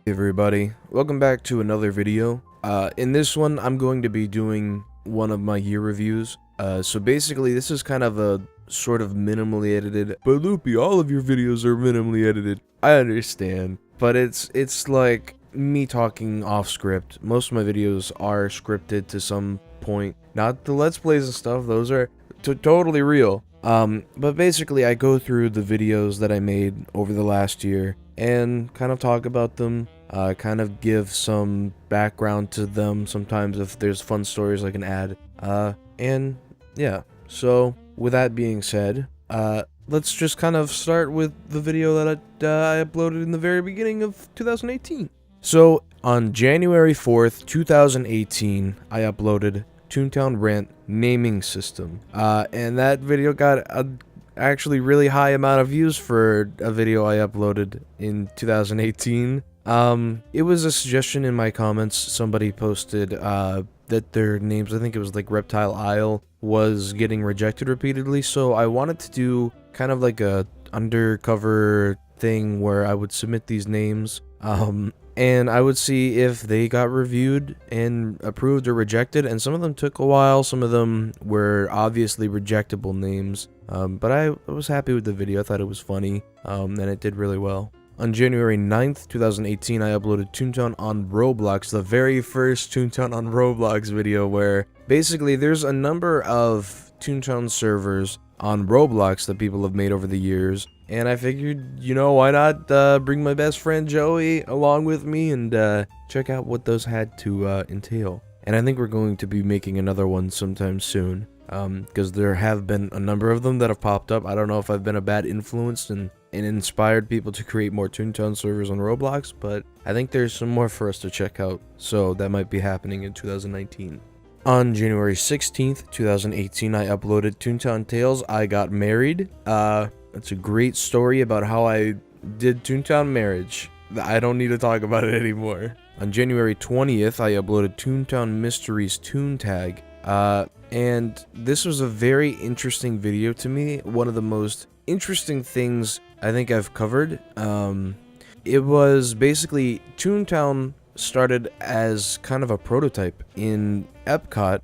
Hey everybody, welcome back to another video. In this one, I'm going to be doing one of my year reviews. So basically, this is kind of a sort of minimally edited. But Loopy, all of your videos are minimally edited. I understand, but it's like me talking off script. Most of my videos are scripted to some point. Not the Let's Plays and stuff; those are totally real. But basically, I go through the videos that I made over the last year and kind of talk about them, kind of give some background to them. Sometimes if there's fun stories I can add, and yeah. So with that being said, let's just kind of start with the video that I uploaded in the very beginning of 2018. So on January 4th, 2018, I uploaded Toontown Rant naming system, and that video got a actually really high amount of views for a video I uploaded in 2018. It was a suggestion in my comments. Somebody posted that their names, I think it was like Reptile Isle, was getting rejected repeatedly, so I wanted to do kind of like a undercover thing where I would submit these names, and I would see if they got reviewed and approved or rejected, and some of them took a while, some of them were obviously rejectable names, but I was happy with the video. I thought it was funny, and it did really well. On January 9th, 2018, I uploaded Toontown on Roblox, the very first Toontown on Roblox video, where basically there's a number of Toontown servers on Roblox that people have made over the years, and I figured, you know, why not bring my best friend Joey along with me and check out what those had to entail. And I think we're going to be making another one sometime soon, because there have been a number of them that have popped up. I don't know if I've been a bad influence and inspired people to create more Toontown servers on Roblox, but I think there's some more for us to check out, so that might be happening in 2019. On January 16th, 2018, I uploaded Toontown Tales, I Got Married. It's a great story about how I did Toontown marriage. I don't need to talk about it anymore. On January 20th, I uploaded Toontown Mysteries Toontag, and this was a very interesting video to me. One of the most interesting things I think I've covered. It was basically Toontown started as kind of a prototype in Epcot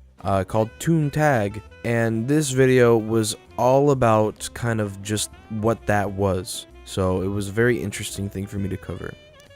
called Toontag, and this video was all about kind of just what that was. So it was a very interesting thing for me to cover.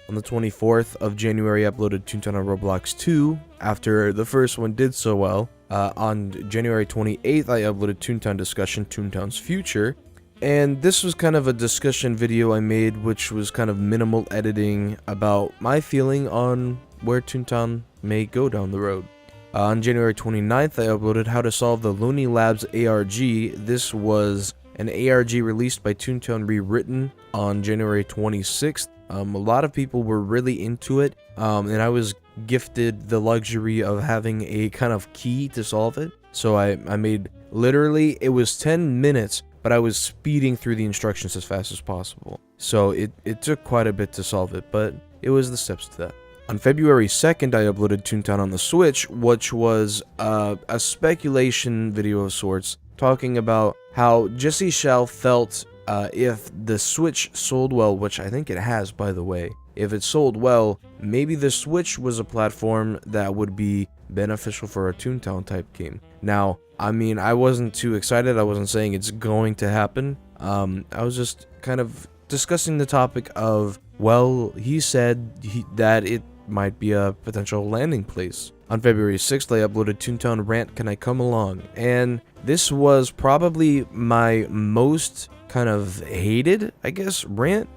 On the 24th of January, I uploaded Toontown on Roblox 2 after the first one did so well. On January 28th, I uploaded Toontown Discussion, Toontown's Future. And this was kind of a discussion video I made, which was kind of minimal editing about my feeling on where Toontown may go down the road. On January 29th, I uploaded How to Solve the Looney Labs ARG. This was an ARG released by Toontown Rewritten on January 26th. A lot of people were really into it, and I was gifted the luxury of having a kind of key to solve it. So I made, literally, it was 10 minutes, but I was speeding through the instructions as fast as possible. So it took quite a bit to solve it, but it was the steps to that. On February 2nd, I uploaded Toontown on the Switch, which was a speculation video of sorts, talking about how Jesse Shell felt if the Switch sold well, which I think it has, by the way. If it sold well, maybe the Switch was a platform that would be beneficial for a Toontown type game. Now, I mean, I wasn't too excited. I wasn't saying it's going to happen. I was just kind of discussing the topic of, well, he said that it might be a potential landing place. On February 6th, I uploaded Toontown Rant, Can I Come Along? And this was probably my most kind of hated, I guess, rant.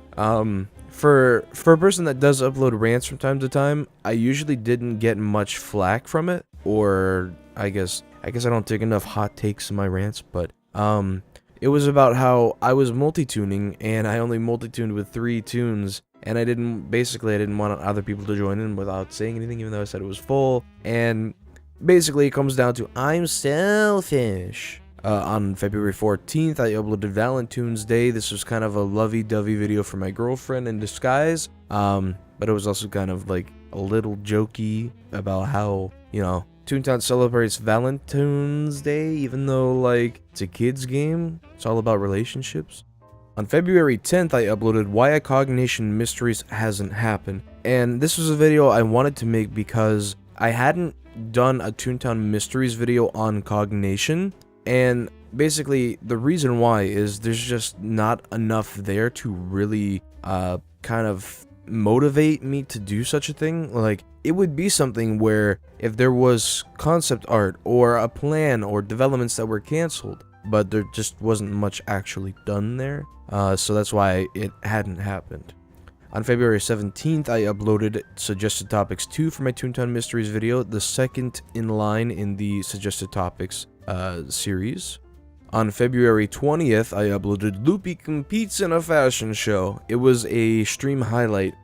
For a person that does upload rants from time to time, I usually didn't get much flack from it, or I guess I don't take enough hot takes in my rants, but it was about how I was multi-tuning, and I only multi-tuned with 3 tunes, and I didn't want other people to join in without saying anything, even though I said it was full, and basically it comes down to I'm selfish. On February 14th, I uploaded Valentine's Day. This was kind of a lovey-dovey video for my girlfriend in disguise, but it was also kind of like a little jokey about how, you know, Toontown celebrates Valentine's Day, even though, like, it's a kid's game. It's all about relationships. On February 10th, I uploaded Why a Cognation Mysteries Hasn't Happened. And this was a video I wanted to make because I hadn't done a Toontown Mysteries video on Cognation. And basically, the reason why is there's just not enough there to really kind of motivate me to do such a thing. Like, it would be something where if there was concept art or a plan or developments that were canceled, but there just wasn't much actually done there. So that's why it hadn't happened. On February 17th, I uploaded Suggested Topics 2 for my Toontown Mysteries video, the second in line in the Suggested Topics series. On February 20th, I uploaded Loopy Competes in a Fashion Show. It was a stream highlight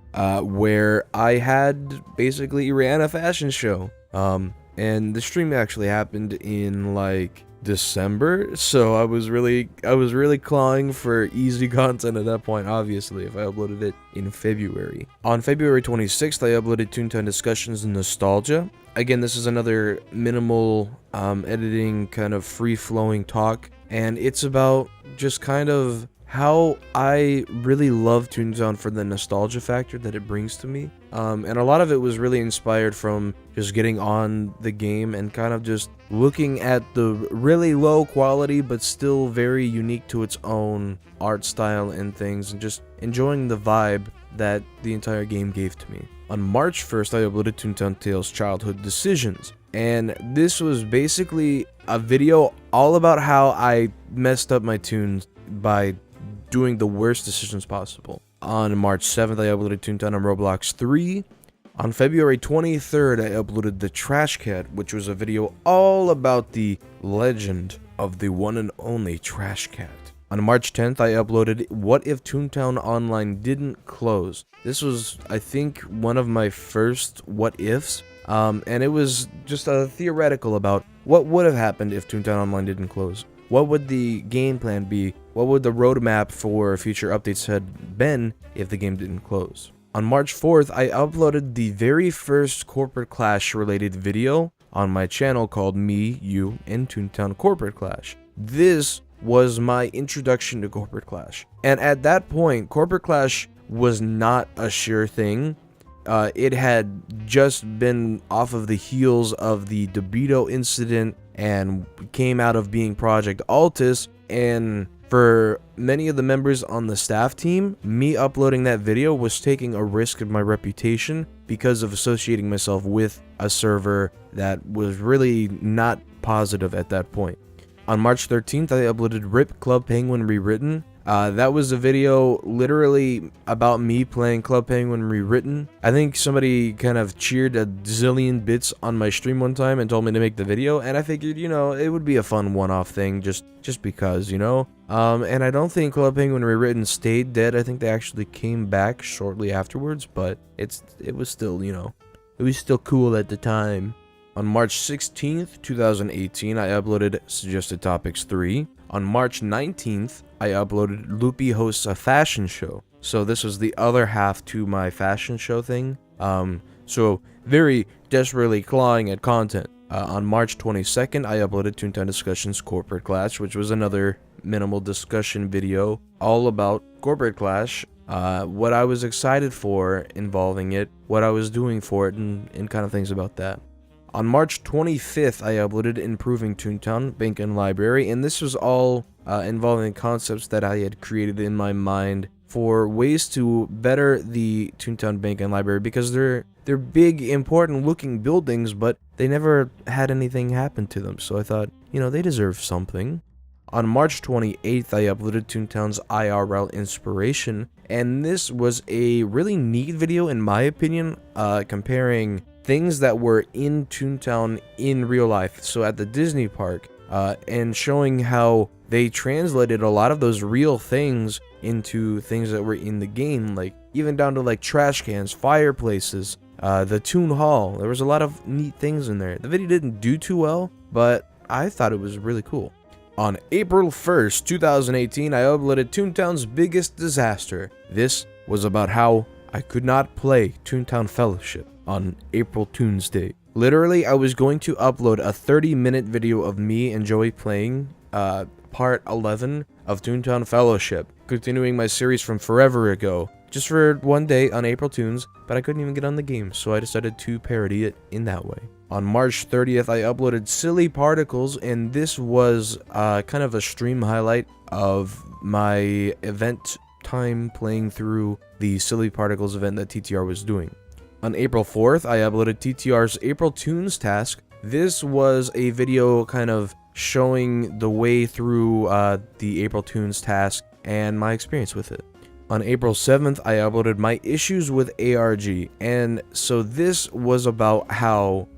where I had basically ran a fashion show. And the stream actually happened in like December, so I was really clawing for easy content at that point, obviously, if I uploaded it in February. On February 26th, I uploaded Toontown Discussions and Nostalgia. Again, this is another minimal editing, kind of free-flowing talk, and it's about just kind of how I really love Toontown for the nostalgia factor that it brings to me. And a lot of it was really inspired from just getting on the game and kind of just looking at the really low quality but still very unique to its own art style and things, and just enjoying the vibe that the entire game gave to me. On March 1st, I uploaded Toontown Tales Childhood Decisions. And this was basically a video all about how I messed up my tunes by doing the worst decisions possible. On March 7th, I uploaded Toontown on Roblox 3. On February 23rd, I uploaded The Trash Cat, which was a video all about the legend of the one and only Trash Cat. On March 10th, I uploaded What If Toontown Online Didn't Close. This was, I think, one of my first what ifs, and it was just a theoretical about what would have happened if Toontown Online didn't close. What would the game plan be? What would the roadmap for future updates had been if the game didn't close? On March 4th, I uploaded the very first Corporate Clash related video on my channel called Me, You, and Toontown Corporate Clash. This was my introduction to Corporate Clash. And at that point, Corporate Clash was not a sure thing. It had just been off of the heels of the DeBito incident and came out of being Project Altus, and for many of the members on the staff team, me uploading that video was taking a risk of my reputation because of associating myself with a server that was really not positive at that point. On March 13th, I uploaded RIP Club Penguin Rewritten. That was a video literally about me playing Club Penguin Rewritten. I think somebody kind of cheered a zillion bits on my stream one time and told me to make the video, and I figured, you know, it would be a fun one-off thing just because, you know. And I don't think Club Penguin Rewritten stayed dead. I think they actually came back shortly afterwards, but it was still, you know, it was still cool at the time. On March 16th, 2018, I uploaded Suggested Topics 3. On March 19th, I uploaded Loopy Hosts a Fashion Show. So this was the other half to my fashion show thing. So very desperately clawing at content. On March 22nd, I uploaded Toontown Discussions Corporate Clash, which was another minimal discussion video all about Corporate Clash, what I was excited for involving it, what I was doing for it, and kind of things about that. On March 25th, I uploaded Improving Toontown, Bank and Library, and this was all involving concepts that I had created in my mind for ways to better the Toontown Bank and Library, because they're big, important looking buildings, but they never had anything happen to them, so I thought, you know, they deserve something. On March 28th, I uploaded Toontown's IRL Inspiration, and this was a really neat video in my opinion, comparing things that were in Toontown in real life, so at the Disney park, and showing how they translated a lot of those real things into things that were in the game, like even down to like trash cans, fireplaces, the Toon Hall. There was a lot of neat things in there. The video didn't do too well, but I thought it was really cool. On April 1st, 2018, I uploaded Toontown's Biggest Disaster. This was about how I could not play Toontown Fellowship on April Toons Day. Literally, I was going to upload a 30-minute video of me and Joey playing, part 11 of Toontown Fellowship, continuing my series from forever ago, just for one day on April Toons, but I couldn't even get on the game, so I decided to parody it in that way. On March 30th, I uploaded Silly Particles, and this was kind of a stream highlight of my event time playing through the Silly Particles event that TTR was doing. On April 4th, I uploaded TTR's April Toons task. This was a video kind of showing the way through the April Toons task and my experience with it. On April 7th, I uploaded my issues with ARG, and so this was about how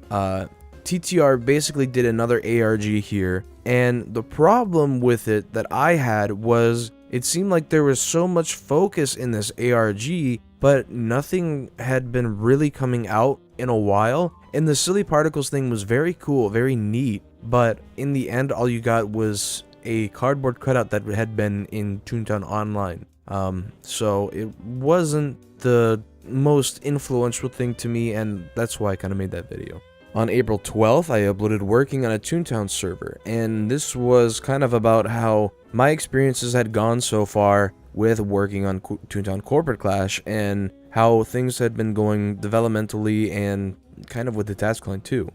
TTR basically did another ARG here, and the problem with it that I had was it seemed like there was so much focus in this ARG, but nothing had been really coming out in a while, and the Silly Particles thing was very cool, very neat, but in the end all you got was a cardboard cutout that had been in Toontown Online. So it wasn't the most influential thing to me, and that's why I kind of made that video. On April 12th, I uploaded Working on a Toontown server, and this was kind of about how my experiences had gone so far with working on Toontown Corporate Clash, and how things had been going developmentally and kind of with the task line too.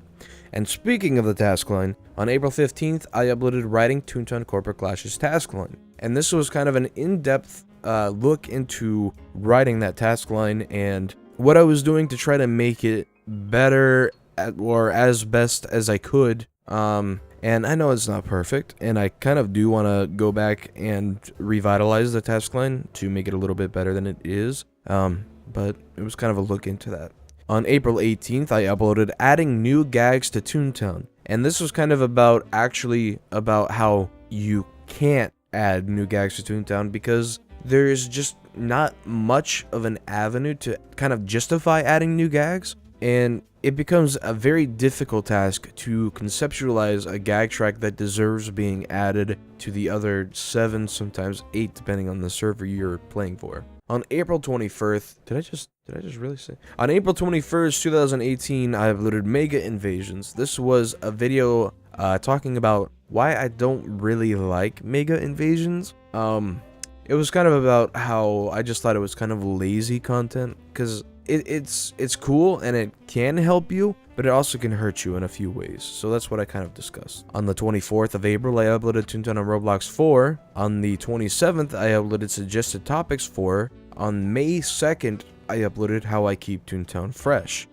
And speaking of the task line, on April 15th, I uploaded Writing Toontown Corporate Clash's task line, and this was kind of an in-depth look into writing that task line and what I was doing to try to make it better or as best as I could. And I know it's not perfect, and I kind of do want to go back and revitalize the task line to make it a little bit better than it is, but it was kind of a look into that. On April 18th, I uploaded Adding New Gags to Toontown, and this was kind of about how you can't add new gags to Toontown because there's just not much of an avenue to kind of justify adding new gags, and it becomes a very difficult task to conceptualize a gag track that deserves being added to the other 7, sometimes 8, depending on the server you're playing for. On April 21st, did I just really say? On April 21st, 2018, I uploaded Mega Invasions. This was a video talking about why I don't really like Mega Invasions. It was kind of about how I just thought it was kind of lazy content, because it's cool and it can help you, but it also can hurt you in a few ways. So that's what I kind of discussed. On the 24th of April, I uploaded Toontown on Roblox 4. On the 27th, I uploaded Suggested Topics 4. On May 2nd, I uploaded How I Keep Toontown Fresh.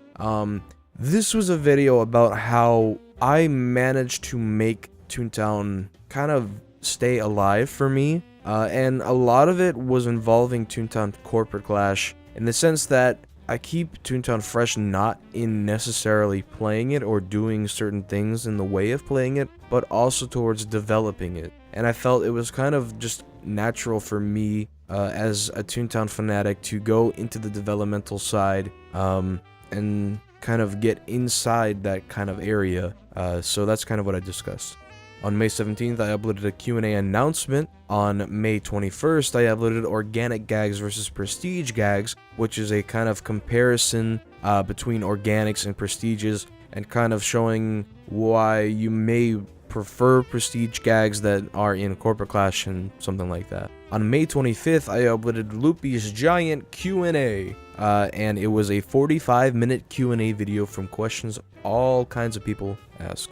This was a video about how I managed to make Toontown kind of stay alive for me. And a lot of it was involving Toontown Corporate Clash, in the sense that I keep Toontown fresh not in necessarily playing it or doing certain things in the way of playing it, but also towards developing it. And I felt it was kind of just natural for me as a Toontown fanatic to go into the developmental side and kind of get inside that kind of area. So that's kind of what I discussed. On May 17th, I uploaded a Q&A announcement. On May 21st, I uploaded Organic Gags versus Prestige Gags, which is a kind of comparison between organics and prestiges, and kind of showing why you may prefer prestige gags that are in Corporate Clash and something like that. On May 25th, I uploaded Loopy's Giant Q&A, and it was a 45-minute Q&A video from questions all kinds of people asked.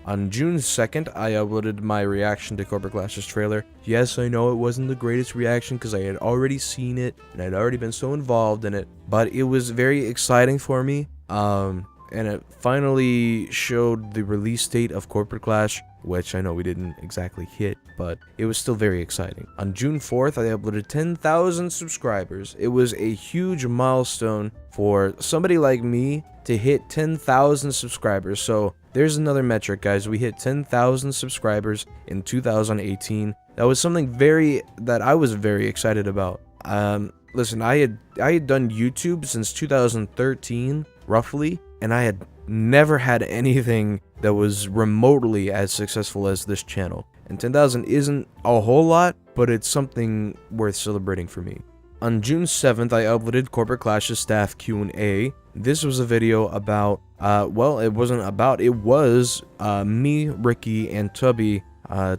On June 2nd, I uploaded my reaction to Corporate Clash's trailer. Yes, I know it wasn't the greatest reaction because I had already seen it and I'd already been so involved in it, but it was very exciting for me, and it finally showed the release date of Corporate Clash, which I know we didn't exactly hit, but it was still very exciting. On June 4th, I uploaded 10,000 subscribers. It was a huge milestone for somebody like me to hit 10,000 subscribers. So there's another metric, guys. We hit 10,000 subscribers in 2018. That was something that I was very excited about. Listen, I had done YouTube since 2013, roughly, and I had never had anything that was remotely as successful as this channel. And 10,000 isn't a whole lot, but it's something worth celebrating for me. On June 7th, I uploaded Corporate Clash's staff Q&A. This was a video about, well, it wasn't about, it was me, Ricky, and Tubby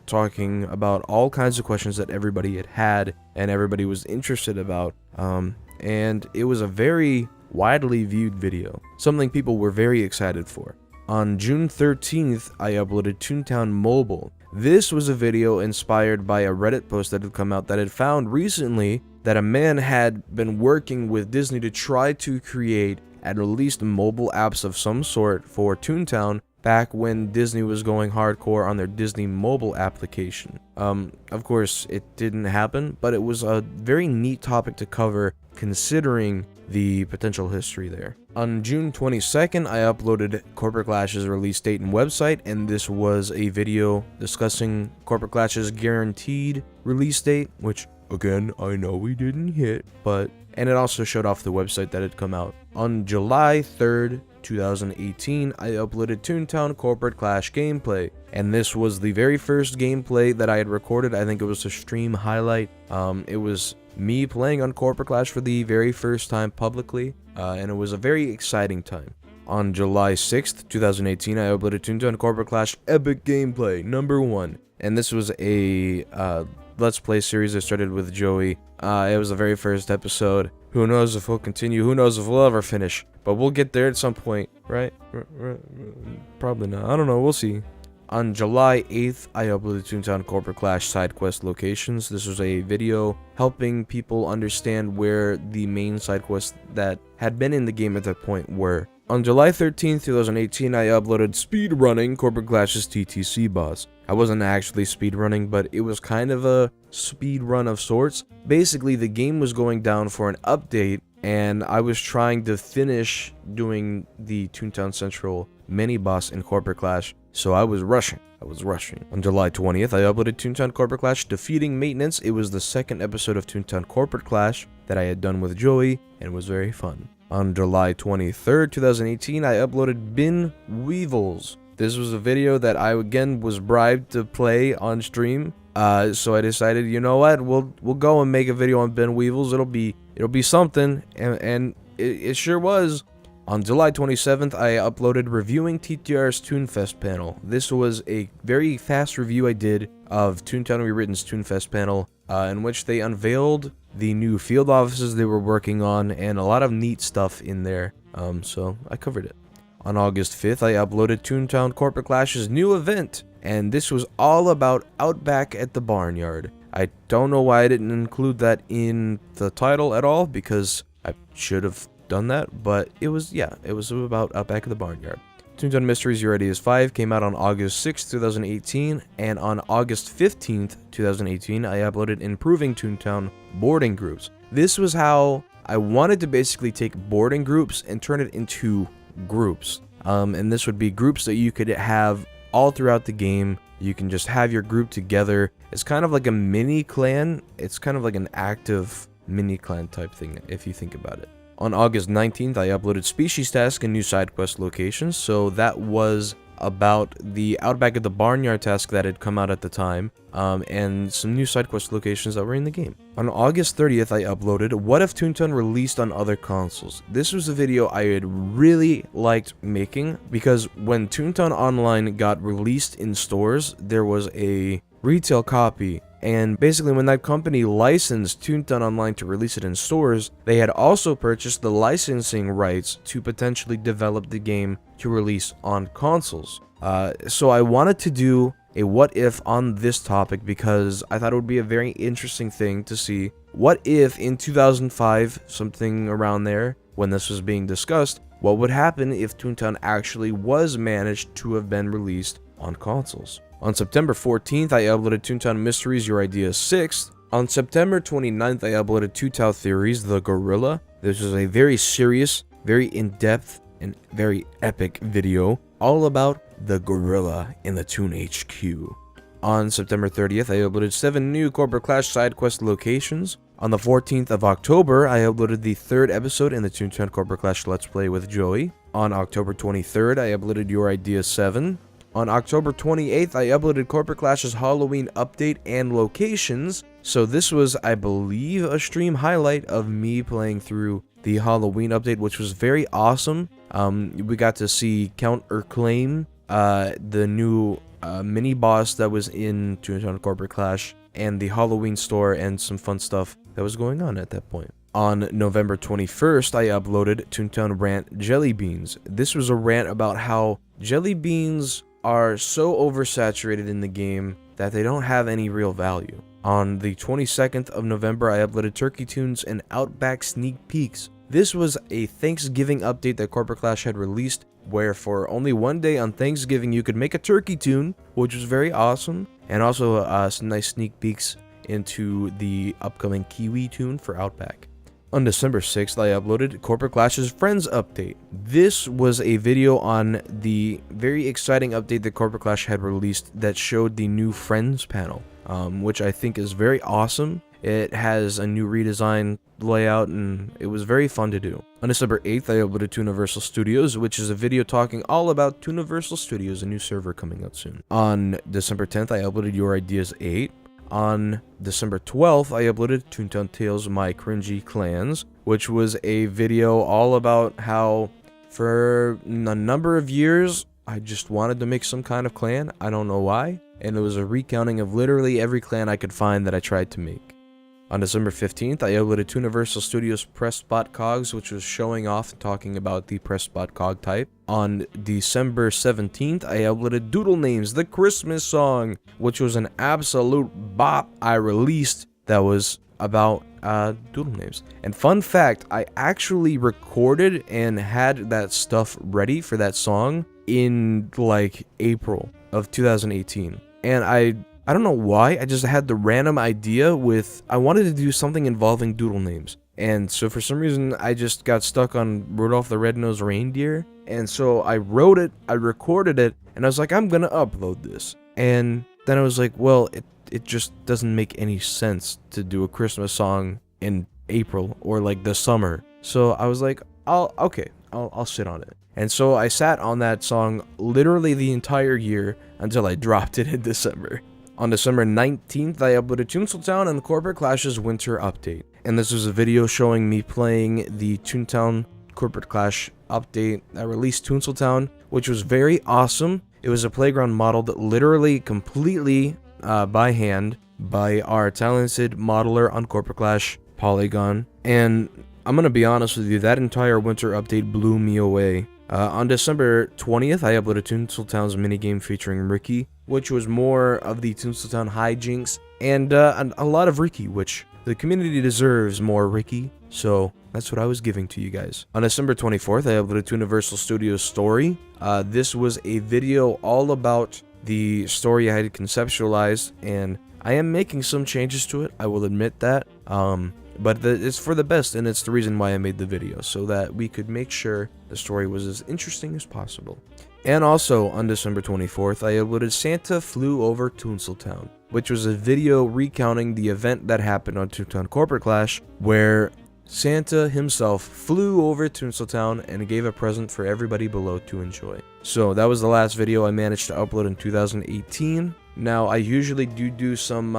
talking about all kinds of questions that everybody had and everybody was interested about. And it was a very widely viewed video, something people were very excited for. On June 13th, I uploaded Toontown Mobile. This was a video inspired by a Reddit post that had come out that had found recently that a man had been working with Disney to try to create and release mobile apps of some sort for Toontown back when Disney was going hardcore on their Disney mobile application. Of course, it didn't happen, but it was a very neat topic to cover considering the potential history there. On June 22nd, I uploaded Corporate Clash's release date and website, and this was a video discussing Corporate Clash's guaranteed release date, which, again, I know we didn't hit, and it also showed off the website that had come out. On July 3rd, 2018, I uploaded Toontown Corporate Clash gameplay, and this was the very first gameplay that I had recorded. I think it was a stream highlight. It was me playing on Corporate Clash for the very first time publicly, and it was a very exciting time. On July 6th, 2018, I uploaded Toontown Corporate Clash Epic Gameplay number 1, and this was a Let's Play series I started with Joey. It was the very first episode. Who knows if we'll continue, who knows if we'll ever finish, but we'll get there at some point, right? Probably not, I don't know, we'll see. On July 8th, I uploaded Toontown Corporate Clash side quest locations. This was a video helping people understand where the main side quests that had been in the game at that point were. On July 13th, 2018, I uploaded Speedrunning Corporate Clash's TTC boss. I wasn't actually speedrunning, but it was kind of a speedrun of sorts. Basically, the game was going down for an update, and I was trying to finish doing the Toontown Central mini-boss in Corporate Clash, so I was rushing. On July 20th, I uploaded Toontown Corporate Clash Defeating Maintenance. It was the second episode of Toontown Corporate Clash that I had done with Joey, and it was very fun. On July 23rd, 2018, I uploaded Bin Weevils. This was a video that I again was bribed to play on stream. So I decided, you know what, we'll go and make a video on Bin Weevils. It'll be something, and it sure was. On July 27th, I uploaded Reviewing TTR's Toonfest panel. This was a very fast review I did of Toontown Rewritten's Toonfest panel, in which they unveiled the new field offices they were working on, and a lot of neat stuff in there, so I covered it. On August 5th, I uploaded Toontown Corporate Clash's new event, and this was all about Outback at the Barnyard. I don't know why I didn't include that in the title at all, because I should have done that, but it was about Outback at the Barnyard. Toontown Mysteries Your Ideas 5 came out on August 6th, 2018, and on August 15th, 2018, I uploaded Improving Toontown Boarding Groups. This was how I wanted to basically take boarding groups and turn it into groups. And this would be groups that you could have all throughout the game. You can just have your group together. It's kind of like a mini clan. It's kind of like an active mini clan type thing, if you think about it. On August 19th, I uploaded Species Task and new side quest locations, so that was about the Outback at the Barnyard task that had come out at the time, and some new side quest locations that were in the game. On August 30th, I uploaded What If Toontown Released on Other Consoles. This was a video I had really liked making, because when Toontown Online got released in stores, there was a retail copy. And basically, when that company licensed Toontown Online to release it in stores, they had also purchased the licensing rights to potentially develop the game to release on consoles. So I wanted to do a what if on this topic because I thought it would be a very interesting thing to see. What if in 2005, something around there, when this was being discussed, what would happen if Toontown actually was managed to have been released on consoles? On September 14th, I uploaded Toontown Mysteries Your Ideas 6. On September 29th, I uploaded Toontown Theories The Gorilla. This was a very serious, very in-depth, and very epic video all about the gorilla in the Toon HQ. On September 30th, I uploaded 7 new Corporate Clash side quest locations. On the 14th of October, I uploaded the 3rd episode in the Toontown Corporate Clash Let's Play with Joey. On October 23rd, I uploaded Your Idea 7. On October 28th, I uploaded Corporate Clash's Halloween update and locations. So this was, I believe, a stream highlight of me playing through the Halloween update, which was very awesome. We got to see Count Urclaim the new mini boss that was in Toontown Corporate Clash, and the Halloween store, and some fun stuff that was going on at that point. On November 21st, I uploaded Toontown Rant Jelly Beans. This was a rant about how jelly beans are so oversaturated in the game that they don't have any real value. On the 22nd of November, I uploaded Turkey Tunes and Outback Sneak Peeks. This was a Thanksgiving update that Corporate Clash had released, where for only one day on Thanksgiving you could make a turkey tune, which was very awesome, and also some nice sneak peeks into the upcoming Kiwi tune for Outback. On December 6th, I uploaded Corporate Clash's Friends Update. This was a video on the very exciting update that Corporate Clash had released that showed the new Friends panel, which I think is very awesome. It has a new redesign layout, and it was very fun to do. On December 8th, I uploaded Tooniversal Studios, which is a video talking all about Tooniversal Studios, a new server coming out soon. On December 10th, I uploaded Your Ideas 8. On December 12th, I uploaded Toontown Tales My Cringy Clans, which was a video all about how for a number of years, I just wanted to make some kind of clan. I don't know why. And it was a recounting of literally every clan I could find that I tried to make. On December 15th, I uploaded Tooniversal Studios Press Spot Cogs, which was showing off and talking about the Press Spot Cog type. On December 17th, I uploaded Doodle Names, the Christmas song, which was an absolute bop I released that was about Doodle Names. And fun fact, I actually recorded and had that stuff ready for that song in like April of 2018. And I don't know why, I just had the random idea with, I wanted to do something involving Doodle Names. And so for some reason, I just got stuck on Rudolph the Red-Nosed Reindeer. And so I wrote it, I recorded it, and I was like, I'm gonna upload this. And then I was like, well, it just doesn't make any sense to do a Christmas song in April or like the summer. So I was like, I'll sit on it. And so I sat on that song literally the entire year until I dropped it in December. On December 19th, I uploaded Toontown and Corporate Clash's Winter Update. And this was a video showing me playing the Toontown Corporate Clash update that released Toontown, which was very awesome. It was a playground modeled literally completely by hand by our talented modeler on Corporate Clash, Polygon. And I'm gonna be honest with you, that entire Winter Update blew me away. On December 20th, I uploaded Toontown's minigame featuring Ricky, which was more of the Toontown hijinks, and a lot of Ricky, which the community deserves more Ricky, so that's what I was giving to you guys. On December 24th, I uploaded Tooniversal Studios Story. This was a video all about the story I had conceptualized, and I am making some changes to it, I will admit that. But it's for the best, and it's the reason why I made the video, so that we could make sure the story was as interesting as possible. And also, on December 24th, I uploaded Santa Flew Over Toontown, which was a video recounting the event that happened on Toontown Corporate Clash, where Santa himself flew over Toontown and gave a present for everybody below to enjoy. So that was the last video I managed to upload in 2018. Now, I usually do some,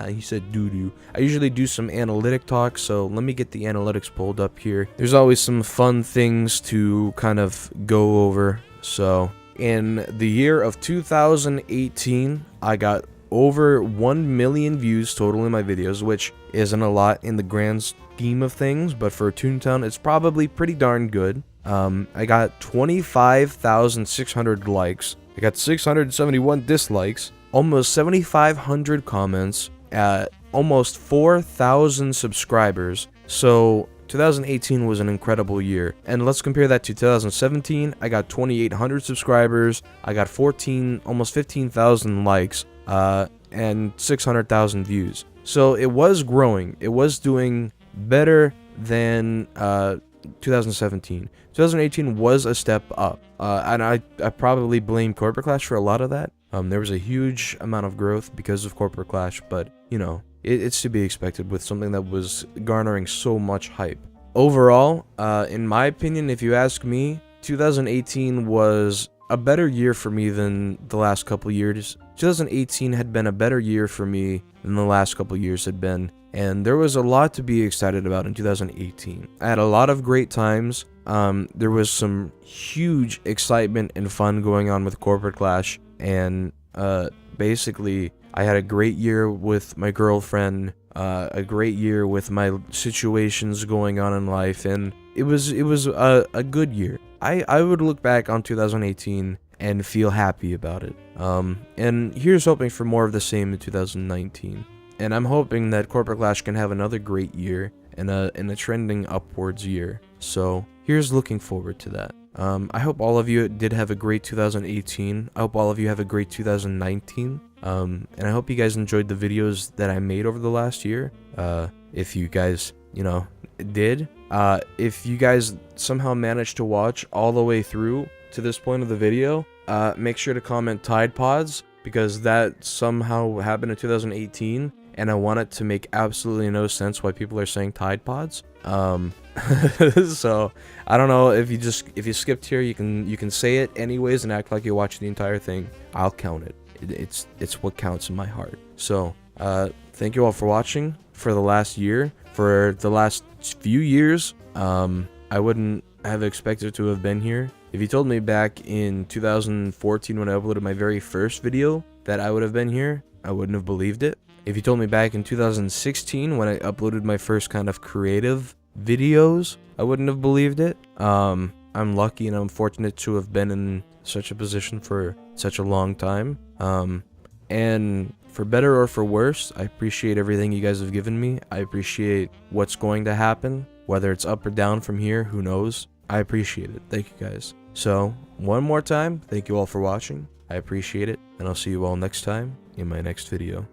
he said doo-doo. I usually do some analytic talk, so let me get the analytics pulled up here. There's always some fun things to kind of go over. So, in the year of 2018, I got over 1 million views total in my videos, which isn't a lot in the grand scheme of things, but for Toontown, it's probably pretty darn good. I got 25,600 likes. I got 671 dislikes, almost 7,500 comments, almost 4,000 subscribers. So 2018 was an incredible year. And let's compare that to 2017. I got 2,800 subscribers. I got almost 15,000 likes, and 600,000 views. So it was growing. It was doing better than 2017. 2018 was a step up, and I probably blame Corporate Clash for a lot of that. There was a huge amount of growth because of Corporate Clash, but, you know, it's to be expected with something that was garnering so much hype. Overall, in my opinion, if you ask me, 2018 was a better year for me than the last couple years. 2018 had been a better year for me than the last couple years had been, and there was a lot to be excited about in 2018. I had a lot of great times. There was some huge excitement and fun going on with Corporate Clash, and basically I had a great year with my girlfriend, a great year with my situations going on in life, and it was a good year. I would look back on 2018 and feel happy about it. And here's hoping for more of the same in 2019. And I'm hoping that Corporate Clash can have another great year and a trending upwards year. So here's looking forward to that. I hope all of you did have a great 2018. I hope all of you have a great 2019. And I hope you guys enjoyed the videos that I made over the last year. If you guys, did. If you guys somehow managed to watch all the way through to this point of the video, make sure to comment Tide Pods, because that somehow happened in 2018, and I want it to make absolutely no sense why people are saying Tide Pods. So I don't know, if you skipped here, you can say it anyways and act like you watched the entire thing. I'll count it. It's what counts in my heart. So thank you all for watching for the last year. For the last few years, I wouldn't have expected to have been here. If you told me back in 2014 when I uploaded my very first video that I would have been here, I wouldn't have believed it. If you told me back in 2016 when I uploaded my first kind of creative videos, I wouldn't have believed it. I'm lucky and I'm fortunate to have been in such a position for such a long time. And for better or for worse, I appreciate everything you guys have given me. I appreciate what's going to happen, whether it's up or down from here, who knows. I appreciate it. Thank you guys. So, one more time, thank you all for watching. I appreciate it, and I'll see you all next time in my next video.